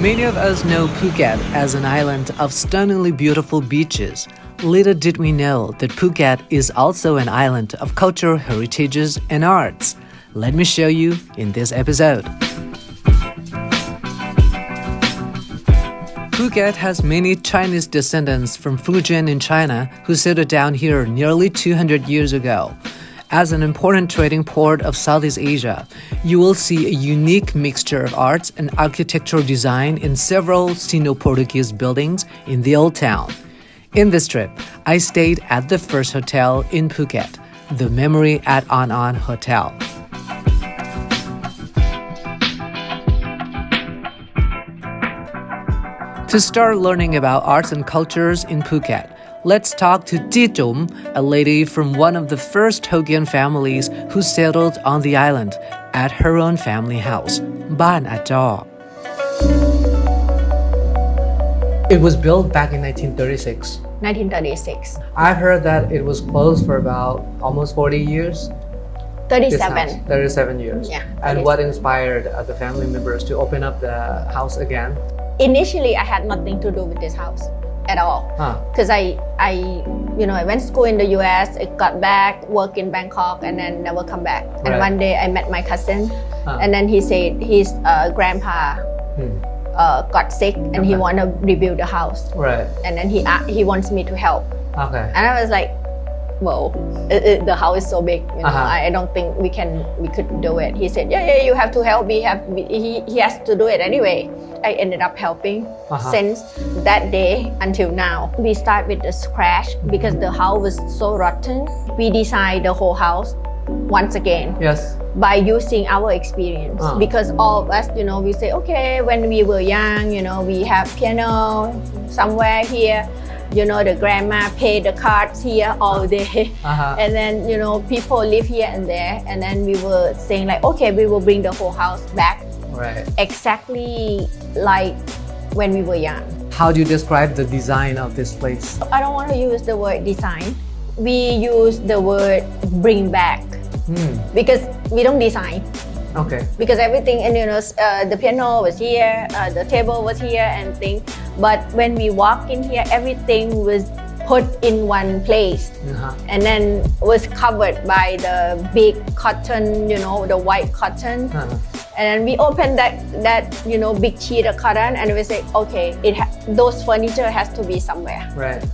Many of us know Phuket as an island of stunningly beautiful beaches. Little did we know that Phuket is also an island of cultural heritages and arts. Let me show you in this episode. Phuket has many Chinese descendants from Fujian in China who settled down here nearly 200 years ago. As an important trading port of Southeast Asia, you will see a unique mixture of arts and architectural design in several Sino-Portuguese buildings in the Old Town. In this trip, I stayed at the first hotel in Phuket, the Memory at An An Hotel. To start learning about arts and cultures in Phuket, let's talk to Titum, a lady from one of the first Hokkien families who settled on the island at her own family house, Ban Atar. It was built back in 1936. 1936. I've heard that it was closed for about almost 40 years. 37. 37 years. Yeah. And what inspired the family members to open up the house again? Initially, I had nothing to do with this house at all. Because I went to school in the US, I got back, worked in Bangkok, and then never come back. And one day I met my cousin, and then he said his grandpa got sick and he want to rebuild the house. Right. And then he wants me to help. Okay. And I was like, well, the house is so big, I don't think we could do it. He said, yeah, you have to help. He has to do it anyway. I ended up helping since that day until now. We start with the scratch because the house was so rotten. We designed the whole house once again. Yes. By using our experience. Because all of us, we say, okay, when we were young, we have piano somewhere here. The grandma paid the cards here all day. And then, people live here and there. And then we were saying like, okay, we will bring the whole house back. Right. Exactly like when we were young. How do you describe the design of this place? I don't want to use the word design. We use the word bring back. Because we don't design. Okay. Because everything, and the piano was here, the table was here and things. But when we walk in here, everything was put in one place. And then was covered by the big cotton, the white cotton. And then we open that big sheet of cotton and we say, okay, those furniture has to be somewhere. Right.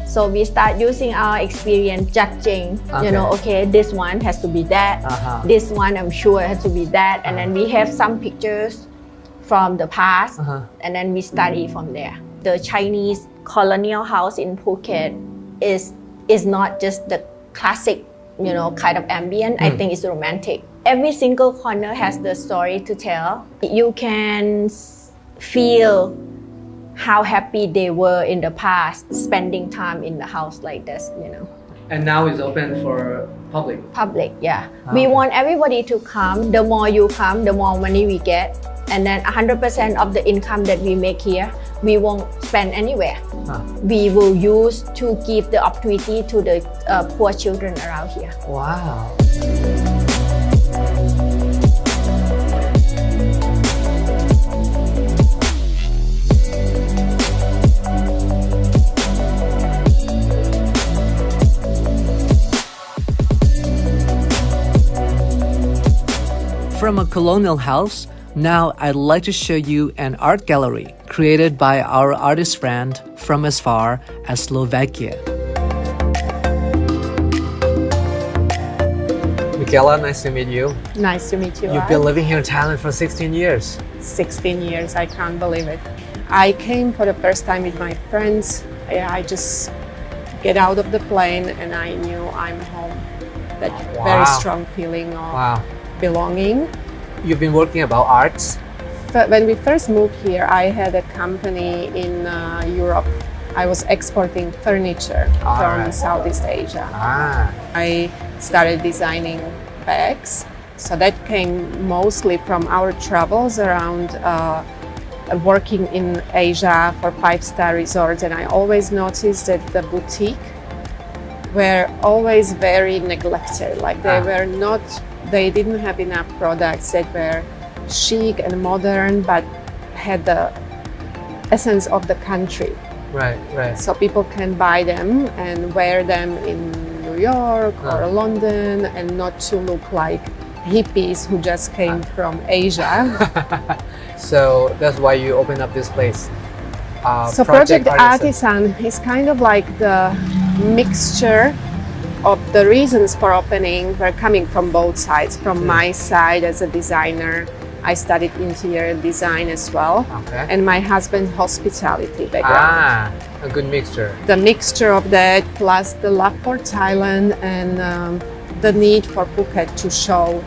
So we start using our experience judging, okay, this one has to be that, this one I'm sure has to be that, and then we have some pictures from the past, and then we study from there. The Chinese colonial house in Phuket is not just the classic, kind of ambient. I think it's romantic. Every single corner has the story to tell. You can feel how happy they were in the past spending time in the house like this, And now it's open for public? Public, yeah. We want everybody to come. The more you come, the more money we get. And then 100% of the income that we make here, we won't spend anywhere. We will use to give the opportunity to the poor children around here. Wow. From a colonial house, now I'd like to show you an art gallery created by our artist friend from as far as Slovakia. Michaela, nice to meet you. Nice to meet you. You've been living here in Thailand for 16 years. 16 years, I can't believe it. I came for the first time with my friends. I just get out of the plane and I knew I'm home. That very strong feeling of belonging. You've been working about arts? But when we first moved here, I had a company in Europe. I was exporting furniture from Southeast Asia. I started designing bags. So that came mostly from our travels around working in Asia for 5-star resorts. And I always noticed that the boutique were always very neglected. Like they didn't have enough products that were chic and modern, but had the essence of the country. Right, right. So people can buy them and wear them in New York or London and not to look like hippies who just came from Asia. So that's why you opened up this place. So Project Artisan is kind of like the mixture of the reasons for opening were coming from both sides. From my side as a designer, I studied interior design as well, and my husband's hospitality background. A good mixture. The mixture of that plus the love for Thailand and the need for Phuket to show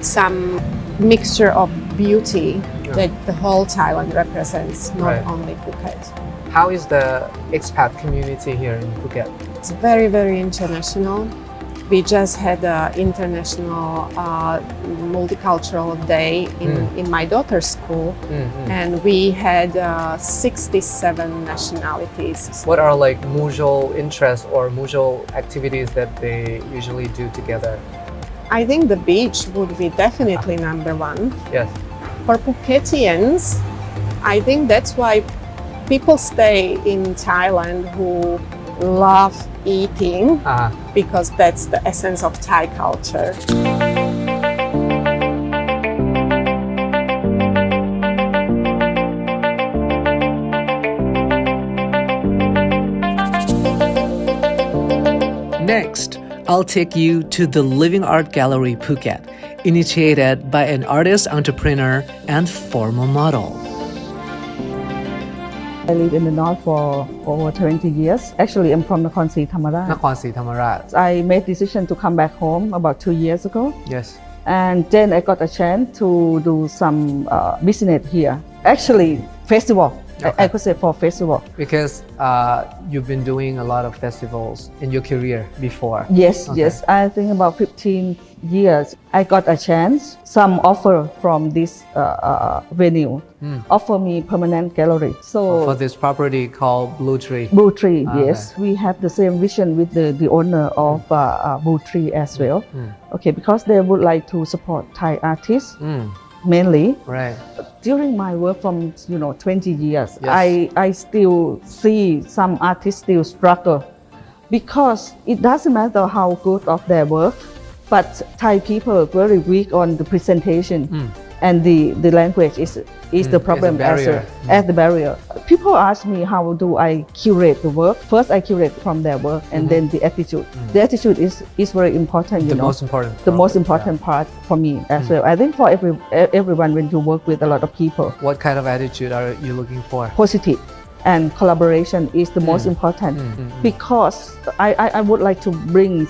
some mixture of beauty that the whole Thailand represents, not only Phuket. How is the expat community here in Phuket? It's very, very international. We just had an international multicultural day in my daughter's school, and we had 67 nationalities. What are like mutual interests or mutual activities that they usually do together? I think the beach would be definitely number one. Yes. For Phuketians, I think that's why people stay in Thailand who love eating, because that's the essence of Thai culture. Next, I'll take you to the Living Art Gallery Phuket, initiated by an artist, entrepreneur, and former model. I live in the north for over 20 years. Actually, I'm from Nakhon Si Thammarat. Nakhon Si Thammarat. I made decision to come back home about 2 years ago. Yes. And then I got a chance to do some business here. Actually, festival. I could say for festival. Because you've been doing a lot of festivals in your career before. Yes, yes. I think about 15 years. I got a chance. Some offer from this venue offer me permanent gallery. So for this property called Blue Tree. Blue Tree, yes. We have the same vision with the owner of Blue Tree as well. Okay, because they would like to support Thai artists. Mainly. Right. During my work from 20 years, I still see some artists still struggle, because it doesn't matter how good of their work, but Thai people are very weak on the presentation, and the language is the problem as the barrier. People ask me how do I curate the work. First, I curate from their work, and then the attitude. The attitude is very important. Most important. The most important part for me as well. I think for everyone when you work with a lot of people. What kind of attitude are you looking for? Positive. And collaboration is the most important, because I would like to bring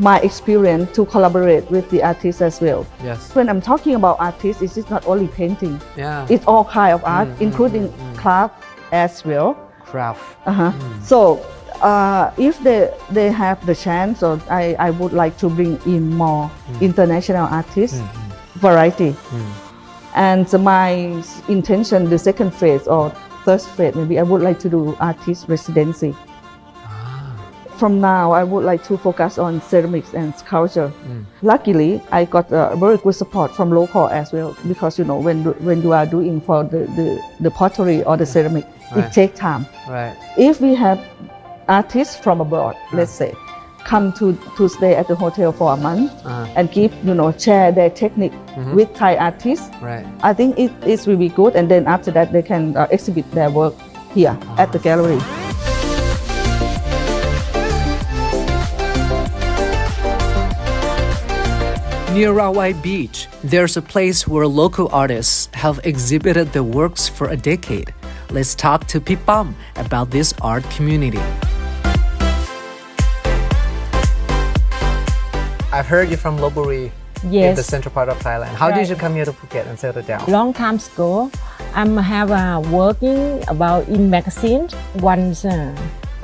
my experience to collaborate with the artists as well. Yes. When I'm talking about artists, it's not only painting. Yeah. It's all kind of art, including craft as well. Craft. So if they have the chance, or I would like to bring in more international artists, variety. And my intention, the second phase or third phase, maybe I would like to do artist residency. From now, I would like to focus on ceramics and sculpture. Luckily, I got very good support from local as well, because when you are doing for the pottery or the ceramic, it takes time. Right. If we have artists from abroad, let's say, come to stay at the hotel for a month and share their technique with Thai artists, I think it will be good, and then after that they can exhibit their work here at the gallery. Near Rawai Beach, there's a place where local artists have exhibited their works for a decade. Let's talk to Pipam about this art community. I've heard you're from Lopburi, in the central part of Thailand. How did you come here to Phuket and settle down? Long time ago, I'm working about in magazine. Once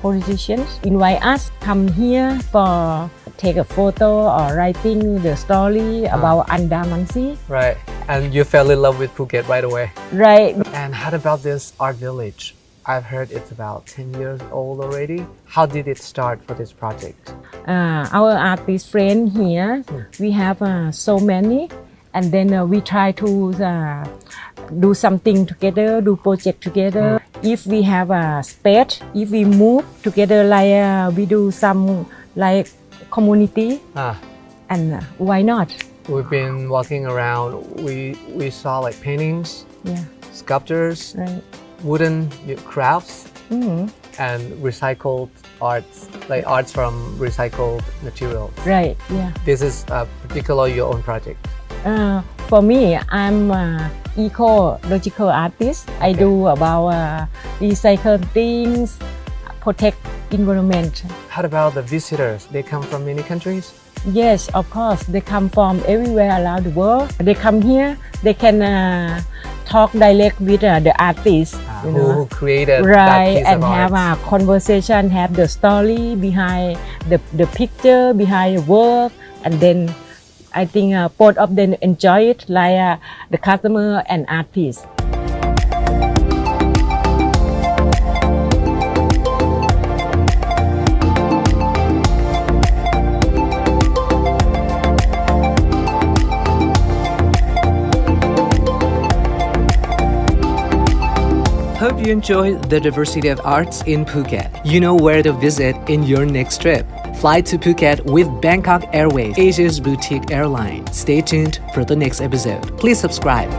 politicians invite us come here for take a photo or writing the story about Andaman Sea. Right, and you fell in love with Phuket right away. Right. And how about this art village? I've heard it's about 10 years old already. How did it start for this project? Our artist friend here, we have so many, and then we try to do something together, do project together. If we have a space, if we move together, like we do some like community, and why not? We've been walking around. We saw like paintings, sculptures, Right. wooden crafts, Mm-hmm. and recycled arts, like arts from recycled materials. Right. Yeah. This is particularly your own project. For me, I'm an ecological artist. I do about recycle things, protect environment. How about the visitors? They come from many countries? Yes, of course. They come from everywhere around the world. They come here. They can talk direct with the artist, who created that right, piece and of have art. a conversation, have the story behind the picture, behind the work, and then I think both of them enjoy it, like the customer and artist. Hope you enjoyed the diversity of arts in Phuket. You know where to visit in your next trip. Fly to Phuket with Bangkok Airways, Asia's boutique airline. Stay tuned for the next episode. Please subscribe.